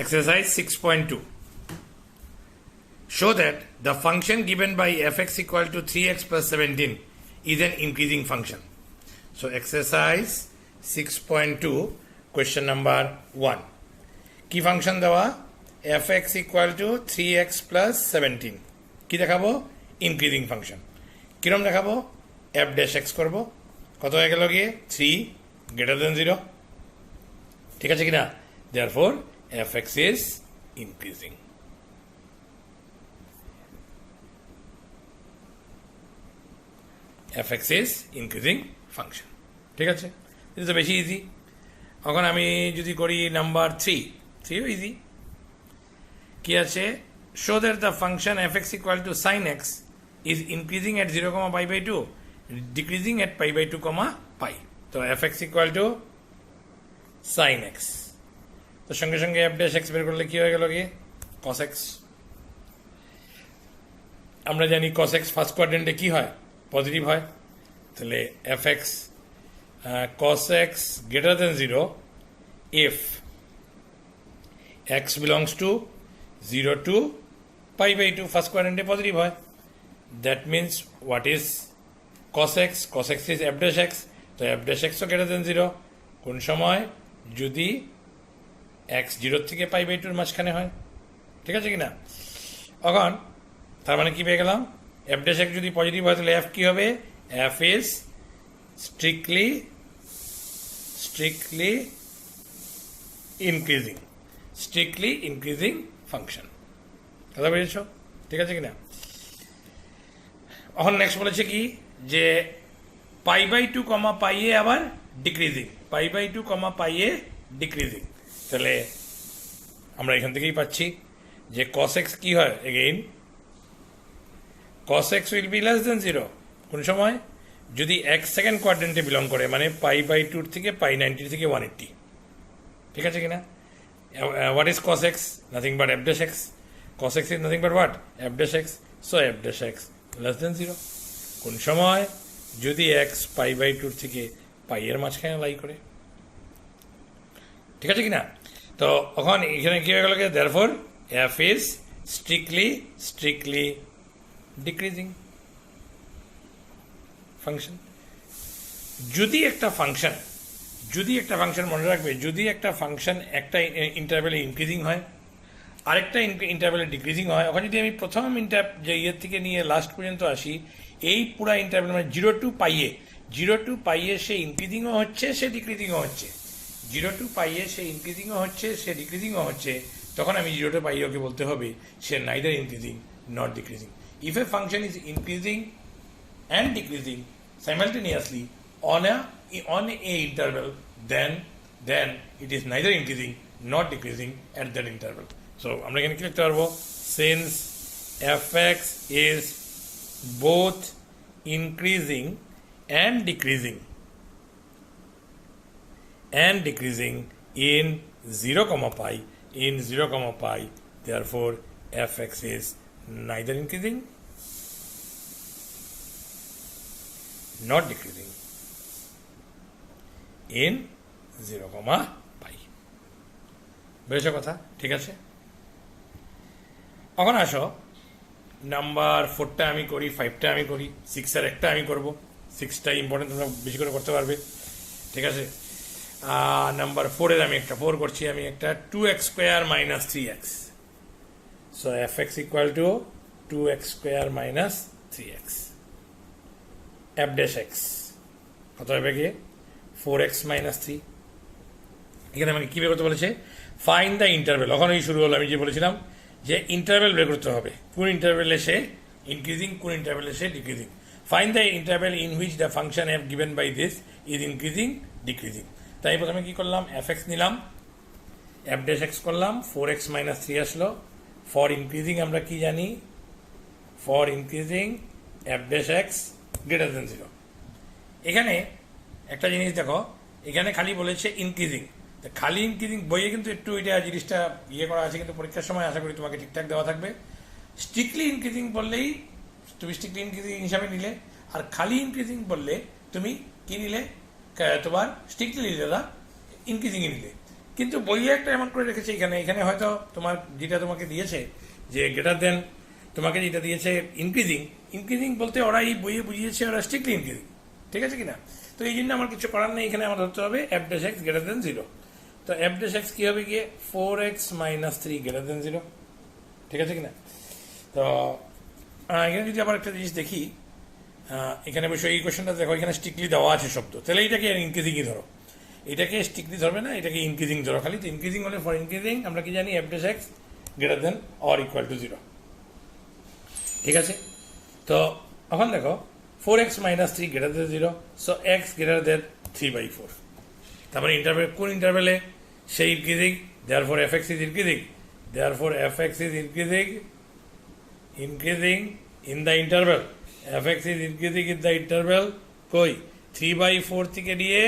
Exercise 6.2. Show that the function given by fx equal to 3x plus 17 is an increasing function. So exercise 6.2 question number 1. Key function দেওয়া fx equal to 3x plus 17. কি দেখাবো? Increasing function. কিরম দেখাবো? f dash x করব। কত হয়ে গেল গিয়ে? 3 greater than 0. ঠিক আছে কিনা? Therefore fx is increasing. fx is increasing function. ঠিক আছে, এটা তো বেশি ইজি। এখন আমি যদি করি নাম্বার 3 ইজি। কি আছে? Show that the function fx equal to sin x is increasing at 0, π/2, decreasing at π/2, π। তো fx equal to sin x, তো সঙ্গে সঙ্গে f dash x বের করলে কি হয়ে গেল কি? cos x। আমরা জানি cos x ফার্স্ট কোয়াড্রেন্টে কি হয়? পজিটিভ হয়। তাহলে fx cos x greater than 0 if x belongs to 0 to π/2, first কোয়াড্রেন্টে positive হয়। That means what is cos x? cos x is f dash x, তো f dash x ও greater than 0 কোন সময়? যদি x 0 থেকে π/2 মাঝখানে হয়। ঠিক আছে কিনা? এখন তার মানে কি পেয়ে গেলাম? f dash x যদি পজিটিভ হয় তাহলে f কি হবে? f is strictly increasing function. কথা বুঝেছ? ঠিক আছে কিনা? এখন নেক্সট বলেছে কি যে π/2, π এ আবার ডিক্রিজিং, π/2, π এ ডিক্রিজিং। তাহলে আমরা এখান থেকেই পাচ্ছি যে cos x কি হয়? Again cos x will be less than 0 কোন সময়? যদি x সেকেন্ড কোয়াড্রেন্টে বিলং করে, মানে π/2 থেকে π90 থেকে 180। ঠিক আছে কিনা? What is cos x? Nothing but f dash x. cos x is nothing but what? f dash x. So f dash x less than 0 কোন সময়? যদি x π/2 থেকে π এর মাঝখানে লাই করে। ঠিক আছে কিনা? তো এখন এখানে কি হয়ে গেল? therefore f is strictly decreasing function. যদি একটা ফাংশন মনে রাখবে, যদি একটা ফাংশন একটা ইন্টারভ্যালে ইনক্রিজিং হয়, আরেকটা ইন্টারভ্যালে ডিক্রিজিং হয়, ওখানে যদি আমি প্রথম যে ইয়ের থেকে নিয়ে লাস্ট পর্যন্ত আসি, এই পুরা ইন্টারভ্যাল মানে 0 to π এ সে ইনক্রিজিংও হচ্ছে, সে ডিক্রিজিংও হচ্ছে, 0 to π এ সে ইনক্রিজিংও হচ্ছে, সে ডিক্রিজিংও হচ্ছে, তখন আমি 0 to π ওকে বলতে হবে সে neither increasing not decreasing. If a function is increasing and decreasing simultaneously on a interval, then it is neither increasing nor decreasing at that interval. So আমরা এখানে কি লিখতে পারবো? Since fx is both increasing and decreasing in 0, π, therefore fx is neither increasing nor decreasing in 0, π। বুঝেছ কথা? ঠিক আছে। এখন আসো নাম্বার 4টা আমি করি, 5টা আমি করি, 6 এর একটা আমি করব। 6টা ইম্পর্টেন্ট, তোমরা বেশি করে করতে পারবে। ঠিক আছে। নাম্বার 4 এর আমি একটা 4 করছি, আমি একটা 2x square minus 3x. So fx equal to 2x square minus 3x. f dash x কত হবে গিয়ে? 4x minus 3। এখানে আমাকে কী বের করতে বলেছে? Find the interval. ওখানেই শুরু হলো, আমি যে বলেছিলাম যে ইন্টারভেল বের করতে হবে, কোন ইন্টারভেলে সে ইনক্রিজিং, কোন ইন্টারভেলে সে decreasing. Find the interval in which the function f given by this is increasing, decreasing. তাই প্রথমে কি করলাম? fx নিলাম, f dash x করলাম, 4x minus 3 আসলো। ফর ইনক্রিজিং আমরা কি জানি? For increasing f dash x greater than 0। এখানে একটা জিনিস দেখো, এখানে খালি বলেছে ইনক্রিজিং। খালি ইনক্রিজিং বইয়ে কিন্তু একটু এটা জিনিসটা ইয়ে করা আছে, কিন্তু পরীক্ষার সময় আশা করি তোমাকে ঠিকঠাক দেওয়া থাকবে। স্ট্রিক্টলি ইনক্রিজিং বললেই তুমি স্ট্রিক্টলি ইনক্রিজিং হিসাবে নিলে, আর খালি ইনক্রিজিং বললে তুমি কি নিলে? তোমার স্ট্রিক্টলি নিলে না, ইনক্রিজিংয়ে নিলে। কিন্তু বইয়ে একটা এমন করে রেখেছে এখানে এখানে হয়তো তোমার যেটা তোমাকে দিয়েছে যে গ্রেটার দেন তোমাকে যেটা দিয়েছে ইনক্রিজিং ইনক্রিজিং বলতে ওরা এই বইয়ে বুঝিয়েছে ওরা স্ট্রিক্টলি ইনক্রিজিং, ঠিক আছে কিনা? তো এই জন্য আমার কিছু করার নেই, এখানে আমার ধরতে হবে F dash x greater than 0। তো এফ ড্যাশ এক্স কি হবে গিয়ে 4x - 3 গ্রেটার দেন 0, ঠিক আছে কিনা? তো এখানে যদি আবার একটা জিনিস দেখি, এখানে বসে এই কোয়েশ্চেনটা দেখো, এখানে স্ট্রিক্টলি দেওয়া আছে শব্দ, তাহলে এটাকে ইনক্রিজিংই ধরো, এটাকে স্ট্রিক্টলি ধরবে না, এটাকে ইনক্রিজিং ধরো খালি। তো ইনক্রিজিং হলে ফর ইনক্রিজিং আমরা কি জানি F dash x greater than or equal to 0, ঠিক আছে? তো এখন দেখো 4x - 3 greater than 0, so x greater than 3/4। তারপরে ইন্টারভেল কোন ইন্টারভেলে সেই increasing, therefore fx is increasing, therefore fx is increasing in the interval, fx is increasing in the interval কই 3/4 থেকে নিয়ে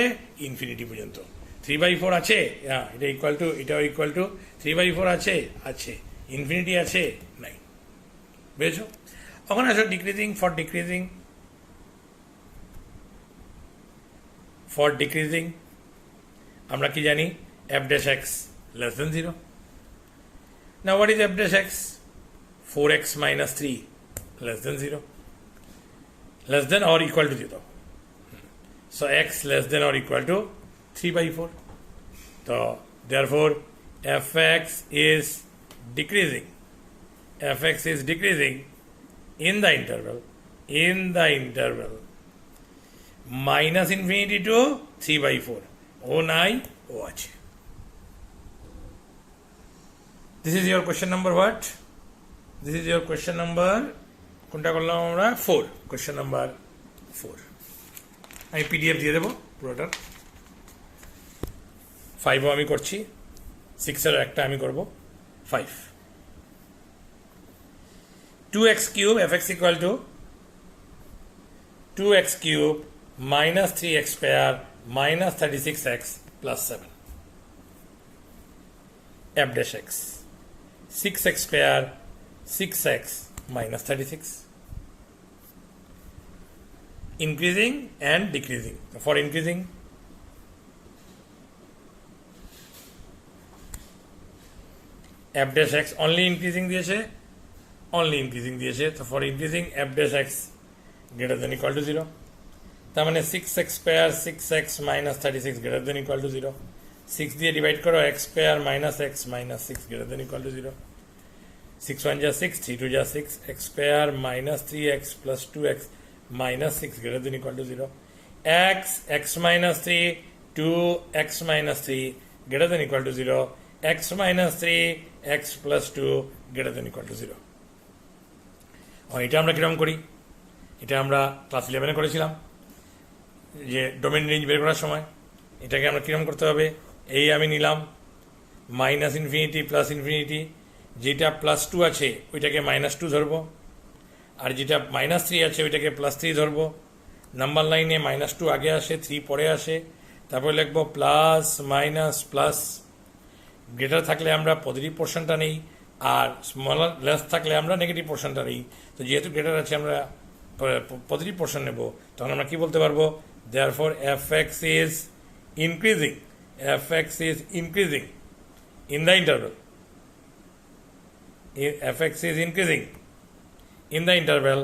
ইনফিনিটি পর্যন্ত। 3/4 আছে, হ্যাঁ, এটা ইকুয়াল টু এটাও ইকুয়াল টু 3/4 আছে, আছে, ইনফিনিটি আছে নাই, বুঝেছো? এখন আসো ডিক্রিজিং, ফর ডিক্রিজিং আমরা কি জানি F dash x less than 0। Now what is F dash x? 4x - 3 less than 0, less than or equal to 0, so x less than or equal to 3/4. So therefore fx is decreasing in the interval minus infinity to 3/4 ও নাই ও আছে। This is your question number what? This is your question number কোনটা করলাম আমরা 4, question number 4। আমি PDF দিয়ে দেবো পুরোটার। 5ও আমি করছি, 6-এর একটা আমি করব 5। 2x cube fx equal to 2x cube minus 3x square minus 36x plus 7 f dash x 6x square 6x minus 36, increasing and decreasing. For increasing f dash x only increasing দিয়েছে, তো for increasing f dash x greater than equal to 0, তার মানে 6x square 6x minus 36 greater than equal to 0, 6 দিয়ে divide করো x square minus x minus 6 greater than equal to 0, 6 1 যা 6, 3 2 যা 6, x square minus 3x plus 2x minus 6 greater than equal to 0, x minus 3 2x minus 3 greater than equal to 0, x minus 3 x plus 2 greater than equal to 0। এটা আমরা কিরকম করি? এটা আমরা class 11-এ করেছিলাম যে ডোমেন রেঞ্জ বের করার সময় এটাকে আমরা কিরকম করতে হবে, এই আমি নিলাম মাইনাস ইনফিনিটি প্লাস ইনফিনিটি, যেটা +2 আছে ওইটাকে -2 ধরবো, আর যেটা -3 আছে ওইটাকে +3 ধরবো। নাম্বার লাইনে -2 আগে আসে, 3 পরে আসে, তারপরে লিখবো প্লাস মাইনাস প্লাস। গ্রেটার থাকলে আমরা পজিটিভ পোর্শনটা নেই, আর স্মলার লেস থাকলে আমরা নেগেটিভ পোর্শনটা নেই। তো যেহেতু গ্রেটার আছে আমরা পজিটিভ পোর্শন নেব, তখন আমরা কি বলতে পারবো, therefore fx is increasing in the interval, fx is increasing in the interval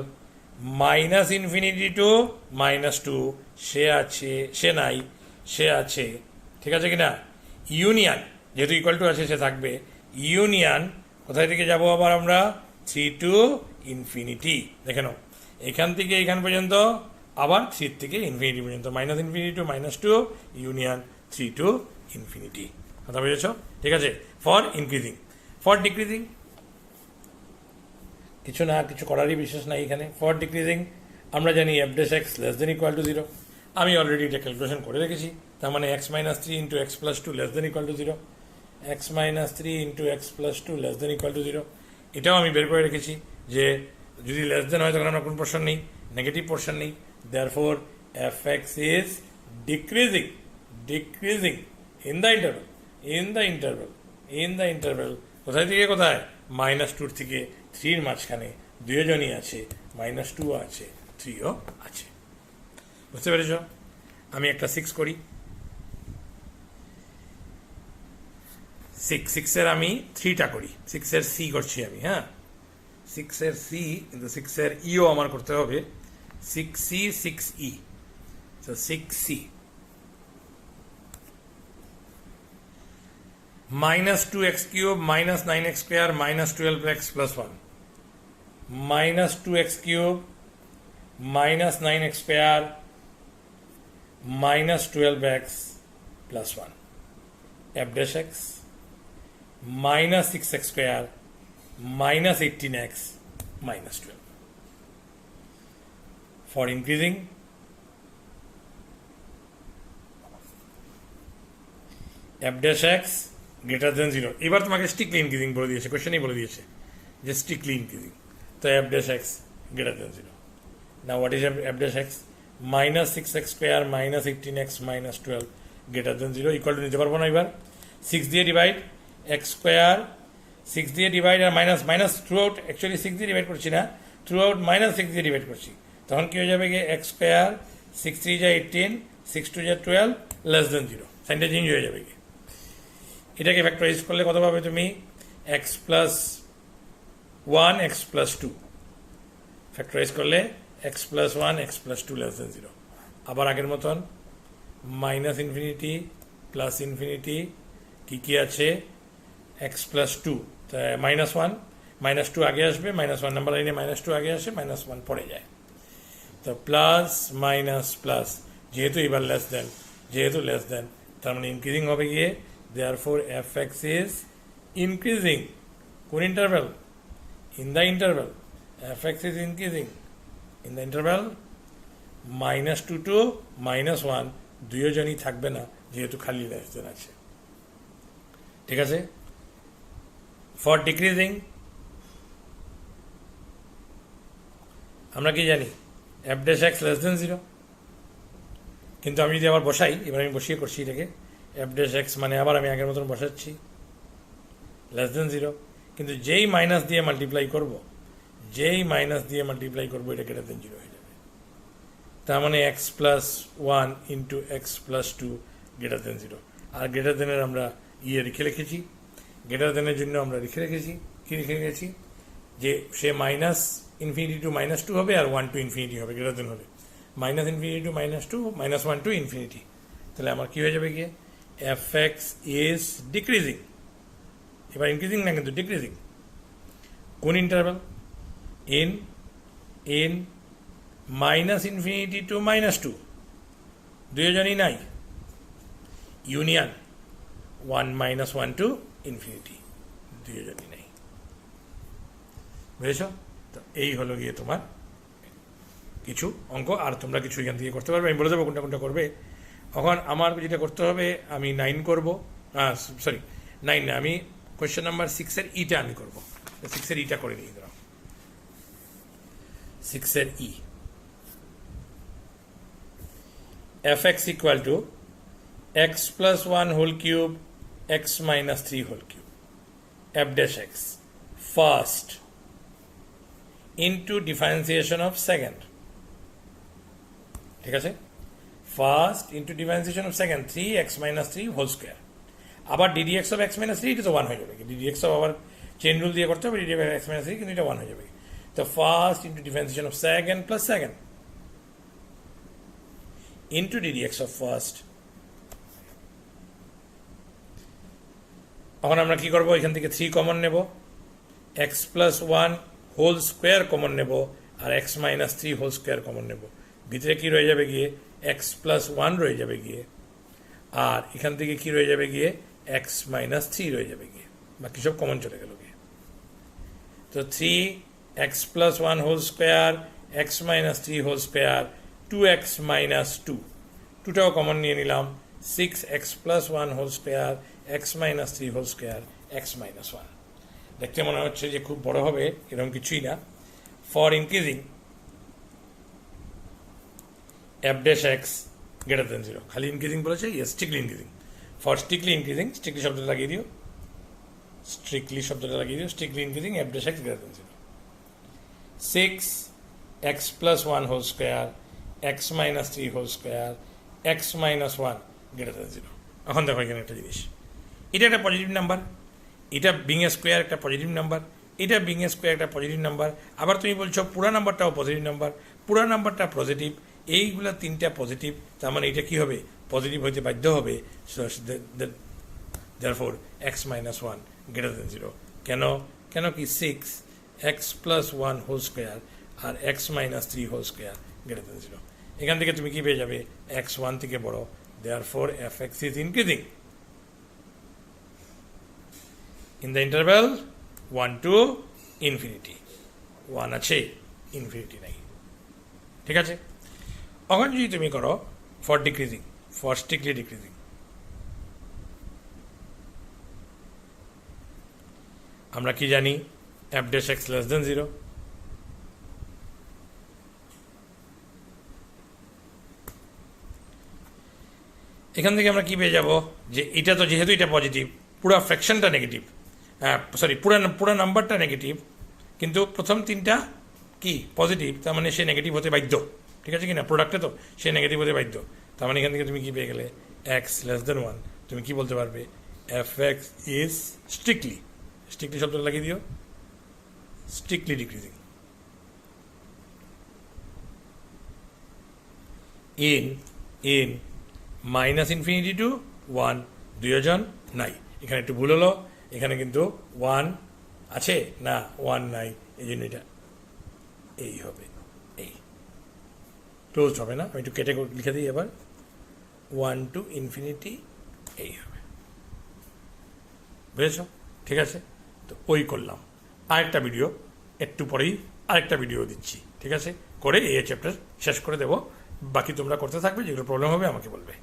minus infinity to -2, সে আছে সে নাই সে আছে, ঠিক আছে কিনা? ইউনিয়ন যেহেতু ইকুয়াল টু আছে সে থাকবে, ইউনিয়ন কোথায় থেকে যাব আবার আমরা 3 to ইনফিনিটি। দেখে নাও এখান থেকে এখান পর্যন্ত, আবার 3 থেকে ইনফিনিটি পর্যন্ত, minus infinity two -2 union 3 to infinity. কথা বুঝেছ? ঠিক আছে। ফর ইনক্রিজিং, ফর ডিক্রিজিং কিছু না, কিছু করারই বিশেষ নাই এখানে। ফর ডিক্রিজিং আমরা জানি F dash x less than equal to 0, আমি অলরেডি এটা ক্যালকুলেশন করে রেখেছি। তার মানে x - 3 × x + 2 less than equal to 0, x - 3 × x + 2 less than equal to 0। এটাও আমি বের করে রেখেছি যে যদি লেস দেন হয় তখন আমরা কোন পোর্শন নেই, নেগেটিভ পোর্শন নেই। Therefore fx is decreasing in the interval কোথায় থেকে কোথায়, -2 থেকে 3-র মাঝখানে দুজনই আছে, -2 আছে 3ও আছে। বুঝতে পেরেছ? আমি একটা 6 করি। সিক্সের আমি 3টা করি, 6-এর সি করছি আমি, হ্যাঁ 6-এর সি, কিন্তু 6-এর ইও আমার করতে হবে, 6C 6E, so 6C minus 2x cube minus 9x square minus 12x plus 1 minus 2x cube minus 9x square minus 12x plus 1 f dash x minus 6x square minus 18x minus 12. For increasing, f dash x greater than 0. এবার তোমাকে strictly increasing বলে দিয়েছে, কোশ্চেনই বলে দিয়েছে যে strictly increasing, তো f dash x greater than 0. Now what is f dash x? Minus 6x square minus 18x minus 12 greater than 0 equal to নিতে পারবো না, এবার 6 দিয়ে ডিভাইড, x স্কোয়ার 6 দিয়ে ডিভাইড আর minus minus throughout, actually 6 দিয়ে divide করছি না, থ্রু আউট মাইনাস 6 দিয়ে ডিভাইড করছি, তখন কি হয়ে যাবে গিয়ে x স্কোয়ার 6 3 যা 18 6 2 যা 12 লেস দেন 0, সাইনটা চেঞ্জ হয়ে যাবে গিয়ে। এটাকে ফ্যাক্টরাইজ করলে কত পাবে তুমি? x plus 1 x plus 2, factorise করলে x plus 1 x plus 2 less than 0। আবার আগের মতন মাইনাস ইনফিনিটি প্লাস ইনফিনিটি, কি আছে x প্লাস 2, মাইনাস 1 মাইনাস 2 আগে আসবে, মাইনাস 1 নাম্বার লাইনে মাইনাস 2 আগে আসে, মাইনাস 1 পড়ে যায়, তো প্লাস মাইনাস প্লাস, যেহেতু এবার লেস দেন, যেহেতু লেস দেন তার মানে ইনক্রিজিং হবে গিয়ে, therefore fx is increasing, কোন interval? in the interval, fx is increasing in the interval minus 2 to minus 1, দুইজনই থাকবে না যেহেতু খালি লেস দেন আছে, ঠিক আছে। ফর ডিক্রিজিং আমরা কি জানি? f dash x less than 0, কিন্তু আমি যদি আবার বসাই, এবার আমি বসিয়ে করছি এটাকে, f dash x মানে আবার আমি আগের মতন বসাচ্ছি লেস দেন 0, কিন্তু যেই মাইনাস দিয়ে মাল্টিপ্লাই করব, যেই মাইনাস দিয়ে মাল্টিপ্লাই করবো এটা গ্রেটার দেন 0 হয়ে যাবে, তার মানে x plus 1 into x plus 2 greater than 0। আর গ্রেটার দেনের আমরা লিখে রেখেছি, গ্রেটার দেনের জন্য আমরা লিখে রেখেছি, কি লিখে রেখেছি? যে সে মাইনাস ইনফিনিটি টু মাইনাস 2 হবে আর 1 টু ইনফিনিটি হবে, গ্রেটার দেন হলে minus infinity two minus 2 minus 1 to infinity, তাহলে আমার কি হয়ে যাবে গিয়ে fx ইজ ডিক্রিজিং, এবার ইনক্রিজিং না কিন্তু ডিক্রিজিং, কোন interval? in minus infinity two minus 2, দুইজনই নাই, ইউনিয়ন 1 মাইনাস 1 টু ইনফিনিটি, দুইজনই নাই, বুঝেছ? তো এই হলো গিয়ে তোমার কিছু অঙ্ক, আর তোমরা কিছু এখান থেকে করতে পারবে, আমি বলে দেবো কোনটা কোনটা করবে। এখন আমার যেটা করতে হবে, আমি 9 করবো, সরি 9 না, আমি কোয়েশ্চেন নাম্বার 6-এর ইটা আমি করবো, 6-এর ইটা করে নিই, ধরো 6-এর ই, fx equal to x plus 1 whole cube x minus 3 whole cube f dash x first into differentiation of second, ঠিক আছে, first into differentiation of second 3x minus 3 whole square, আবার ddx of x minus 3, এটা তো 1 হয়ে যাবে, ddx of আবার chain rule দিয়ে করতে হবে, ddx of x minus 3, কিন্তু এটা 1 হয়ে যাবে, তো first into differentiation of second plus second into ddx of first. এখন আমরা কি করবো, এখান থেকে 3 কমন নেব, x plus 1 whole square common নেব, আর x minus 3 whole square common নেব, ভিতরে কি রয়ে যাবে গিয়ে x প্লাস 1 রয়ে যাবে গিয়ে, আর এখান থেকে কি রয়ে যাবে গিয়ে x মাইনাস 3 রয়ে যাবে গিয়ে, বাকি সব কমন চলে গেল গিয়ে, তো 3x plus 1 whole square x minus 3 whole square 2x minus 2, 2টাও কমন নিয়ে নিলাম, 6x plus 1 whole square x minus 3 whole square x minus 1। দেখতে মনে হচ্ছে যে খুব বড় হবে, এরকম কিছুই না। For increasing f dash x greater than 0, খালি ইনক্রিজিং বলেছে, yes strictly increasing, for strictly increasing, strictly শব্দটা লাগিয়ে দিও, স্ট্রিক্টলি শব্দটা লাগিয়ে দিও, strictly increasing f dash x greater than 0, 6x plus 1 whole square x minus 3 whole square x minus 1 greater than 0। এখন দেখো এখানে একটা জিনিস, এটা একটা পজিটিভ নাম্বার, এটা বিং এ স্কোয়ার একটা পজিটিভ নাম্বার, এটা বিং এ স্কোয়ার একটা পজিটিভ নাম্বার, আবার তুমি বলছো পুরা নাম্বারটাও পজিটিভ নাম্বার, পুরা নাম্বারটা পজিটিভ, এইগুলো তিনটা পজিটিভ, তার মানে এটা কি হবে, পজিটিভ হইতে বাধ্য হবে। therefore x minus 1 greater than 0। কেন কেন কি 6x plus 1 whole square আর x minus 3 whole square greater than 0। এখান থেকে তুমি কি পেয়ে যাবে, x 1 থেকে বড়, therefore fx is increasing in the interval 1 to infinity। 1 আছে, ইনফিনিটি নাই, ঠিক আছে। এখন যদি তুমি করো for decreasing, for strictly decreasing, আমরা কি জানি, f dash x less than 0। এখান থেকে আমরা কি পেয়ে যাব, যে এটা তো যেহেতু এটা পজিটিভ, পুরো ফ্র্যাকশনটা নেগেটিভ, সরি পুরো নাম্বারটা নেগেটিভ, কিন্তু প্রথম তিনটা কি পজিটিভ, তার মানে সে নেগেটিভ হতে বাধ্য, ঠিক আছে কি না, প্রোডাক্টে তো সে নেগেটিভ হতে বাধ্য। তার মানে এখান থেকে তুমি কি পেয়ে গেলে, এক্স লেস দেন 1, তুমি কি বলতে পারবে, F x is strictly, strictly শব্দটা লাগিয়ে দিও, strictly decreasing in minus infinity two 1, দুইজন নাই, এখানে একটু ভুল হলো, এখানে কিন্তু 1 আছে না, 1 নাই, এই জন্য এটা এই হবে, এই ক্লোজ হবে না, আমি একটু কেটে লিখে দিই এবার, 1 টু ইনফিনিটি এই হবে, বুঝেছ, ঠিক আছে। তো ওই করলাম, আরেকটা ভিডিও একটু পরেই আরেকটা ভিডিও দিচ্ছি, ঠিক আছে, করে এই চ্যাপ্টার শেষ করে দেবো, বাকি তোমরা করতে থাকবে, যেগুলো প্রবলেম হবে আমাকে বলবে।